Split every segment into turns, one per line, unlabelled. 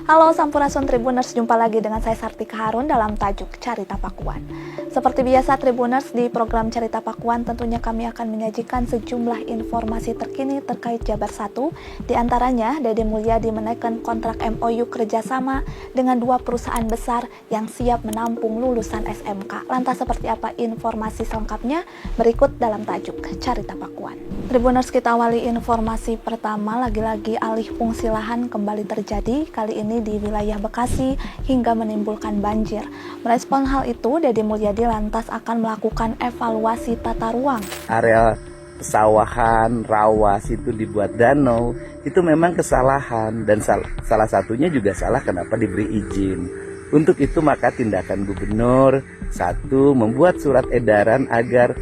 Halo Sampurasun Tribuners, jumpa lagi dengan saya Sartika Harun dalam tajuk Carita Pakuan. Seperti biasa Tribuners, di program Carita Pakuan tentunya kami akan menyajikan sejumlah informasi terkini terkait Jabar 1. Di antaranya, Deddy Mulyadi menaikkan kontrak MOU kerjasama dengan 2 perusahaan besar yang siap menampung lulusan SMK. Lantas seperti apa informasi selengkapnya? Berikut dalam tajuk Carita Pakuan. Tribuners, kita awali informasi pertama, lagi-lagi alih fungsi lahan kembali terjadi, kali ini di wilayah Bekasi hingga menimbulkan banjir. Merespon hal itu, Deddy Mulyadi lantas akan melakukan evaluasi tata ruang.
Area pesawahan, rawa situ dibuat danau, itu memang kesalahan dan salah satunya juga salah kenapa diberi izin. Untuk itu maka tindakan gubernur, satu, membuat surat edaran agar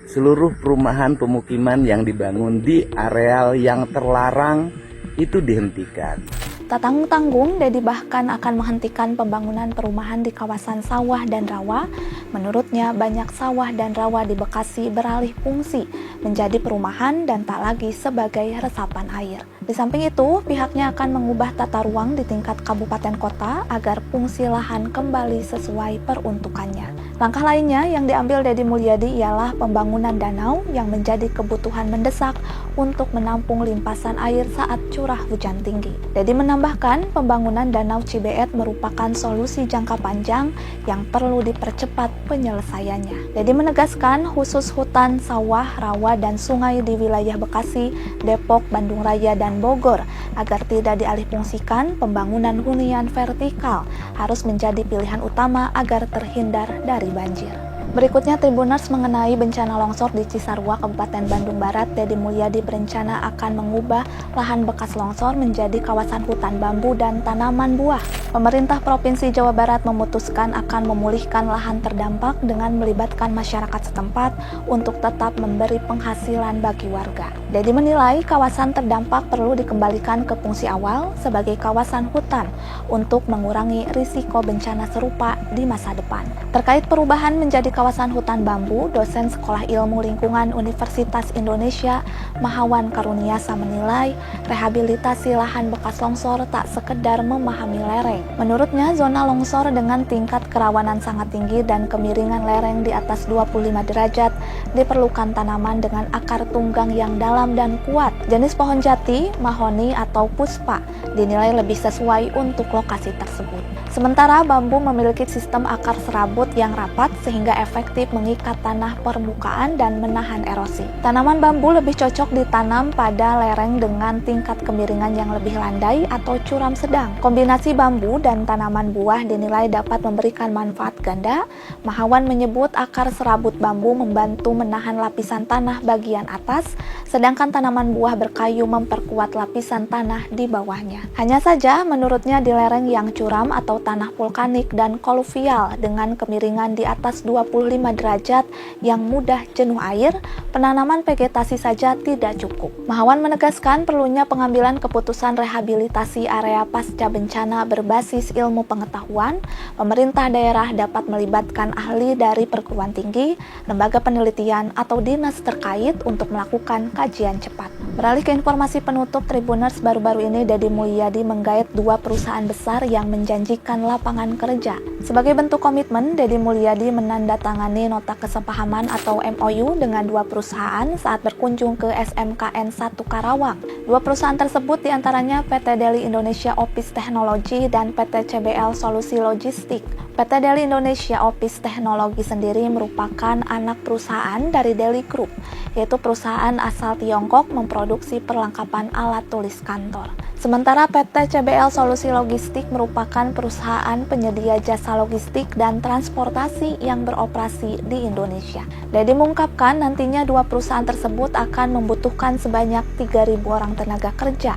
seluruh perumahan pemukiman yang dibangun di areal yang terlarang itu dihentikan.
Tak tanggung-tanggung, Deddy bahkan akan menghentikan pembangunan perumahan di kawasan sawah dan rawa. Menurutnya, banyak sawah dan rawa di Bekasi beralih fungsi menjadi perumahan dan tak lagi sebagai resapan air. Di samping itu, pihaknya akan mengubah tata ruang di tingkat kabupaten kota agar fungsi lahan kembali sesuai peruntukannya. Langkah lainnya yang diambil Deddy Mulyadi ialah pembangunan danau yang menjadi kebutuhan mendesak untuk menampung limpasan air saat curah hujan tinggi. Deddy menambahkan pembangunan Danau Cibeet merupakan solusi jangka panjang yang perlu dipercepat penyelesaiannya. Deddy menegaskan khusus hutan, sawah, rawa, dan sungai di wilayah Bekasi, Depok, Bandung Raya, dan Bogor agar tidak dialihfungsikan, pembangunan hunian vertikal harus menjadi pilihan utama agar terhindar dari banjir. Berikutnya Tribuners, mengenai bencana longsor di Cisarua, Kabupaten Bandung Barat, Deddy Mulyadi berencana akan mengubah lahan bekas longsor menjadi kawasan hutan bambu dan tanaman buah. Pemerintah Provinsi Jawa Barat memutuskan akan memulihkan lahan terdampak dengan melibatkan masyarakat setempat untuk tetap memberi penghasilan bagi warga. Deddy menilai kawasan terdampak perlu dikembalikan ke fungsi awal sebagai kawasan hutan untuk mengurangi risiko bencana serupa di masa depan. Terkait perubahan menjadi kawasan hutan bambu, dosen Sekolah Ilmu Lingkungan Universitas Indonesia Mahawan Karuniasa menilai rehabilitasi lahan bekas longsor tak sekedar memahami lereng. Menurutnya, zona longsor dengan tingkat kerawanan sangat tinggi dan kemiringan lereng di atas 25 derajat diperlukan tanaman dengan akar tunggang yang dalam dan kuat. Jenis pohon jati, mahoni, atau puspa dinilai lebih sesuai untuk lokasi tersebut. Sementara bambu memiliki sistem akar serabut yang rapat sehingga efektif mengikat tanah permukaan dan menahan erosi. Tanaman bambu lebih cocok ditanam pada lereng dengan tingkat kemiringan yang lebih landai atau curam sedang. Kombinasi bambu dan tanaman buah dinilai dapat memberikan manfaat ganda. Mahawan menyebut akar serabut bambu membantu menahan lapisan tanah bagian atas, sedangkan tanaman buah berkayu memperkuat lapisan tanah di bawahnya. Hanya saja, menurutnya di lereng yang curam atau tanah vulkanik dan koluvial dengan kemiringan di atas 25 derajat yang mudah jenuh air, penanaman vegetasi saja tidak cukup. Mahawan menegaskan perlunya pengambilan keputusan rehabilitasi area pasca bencana berbasis ilmu pengetahuan. Pemerintah daerah dapat melibatkan ahli dari perguruan tinggi, lembaga penelitian, atau dinas terkait untuk melakukan kajian cepat. Beralih ke informasi penutup Tribuners, baru-baru ini Deddy Mulyadi menggait 2 perusahaan besar yang menjanjikan lapangan kerja. Sebagai bentuk komitmen, Deddy Mulyadi menandatangani nota kesepahaman atau MOU dengan 2 perusahaan saat berkunjung ke SMKN 1 Karawang. 2 perusahaan tersebut diantaranya PT Deli Indonesia Office Technology dan PT CBL Solusi Logistik. PT Deli Indonesia Office Technology sendiri merupakan anak perusahaan dari Deli Group, yaitu perusahaan asal Tiongkok memproduksi perlengkapan alat tulis kantor. Sementara PT CBL Solusi Logistik merupakan perusahaan penyedia jasa logistik dan transportasi yang beroperasi di Indonesia. Deddy mengungkapkan nantinya 2 perusahaan tersebut akan membutuhkan sebanyak 3.000 orang tenaga kerja.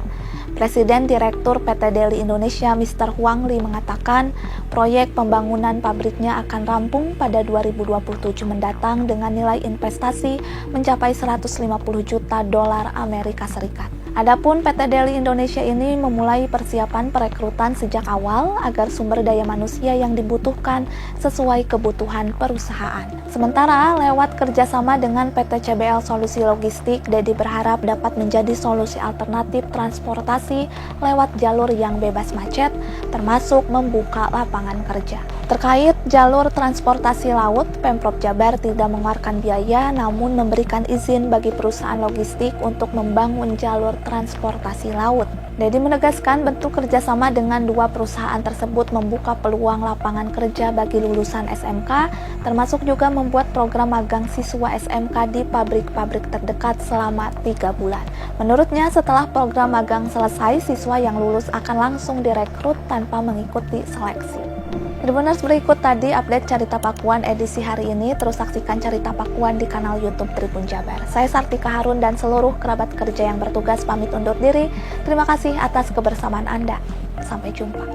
Presiden Direktur PT Deli Indonesia Mr. Huang Li mengatakan proyek pembangunan pabriknya akan rampung pada 2027 mendatang dengan nilai investasi mencapai 150 juta dolar Amerika Serikat. Adapun PT Deli Indonesia ini memulai persiapan perekrutan sejak awal agar sumber daya manusia yang dibutuhkan sesuai kebutuhan perusahaan. Sementara lewat kerjasama dengan PT CBL Solusi Logistik, Dedi berharap dapat menjadi solusi alternatif transportasi lewat jalur yang bebas macet, termasuk membuka lapangan kerja. Terkait jalur transportasi laut, Pemprov Jabar tidak mengeluarkan biaya namun memberikan izin bagi perusahaan logistik untuk membangun jalur transportasi laut. Dedi menegaskan bentuk kerjasama dengan dua perusahaan tersebut membuka peluang lapangan kerja bagi lulusan SMK, termasuk juga membuat program magang siswa SMK di pabrik-pabrik terdekat selama 3 bulan. Menurutnya, setelah program magang selesai, siswa yang lulus akan langsung direkrut tanpa mengikuti seleksi. Tribuners, berikut tadi update Carita Pakuan edisi hari ini. Terus saksikan Carita Pakuan di kanal YouTube Tribun Jabar. Saya Sartika Harun dan seluruh kerabat kerja yang bertugas pamit undur diri. Terima kasih atas kebersamaan Anda. Sampai jumpa.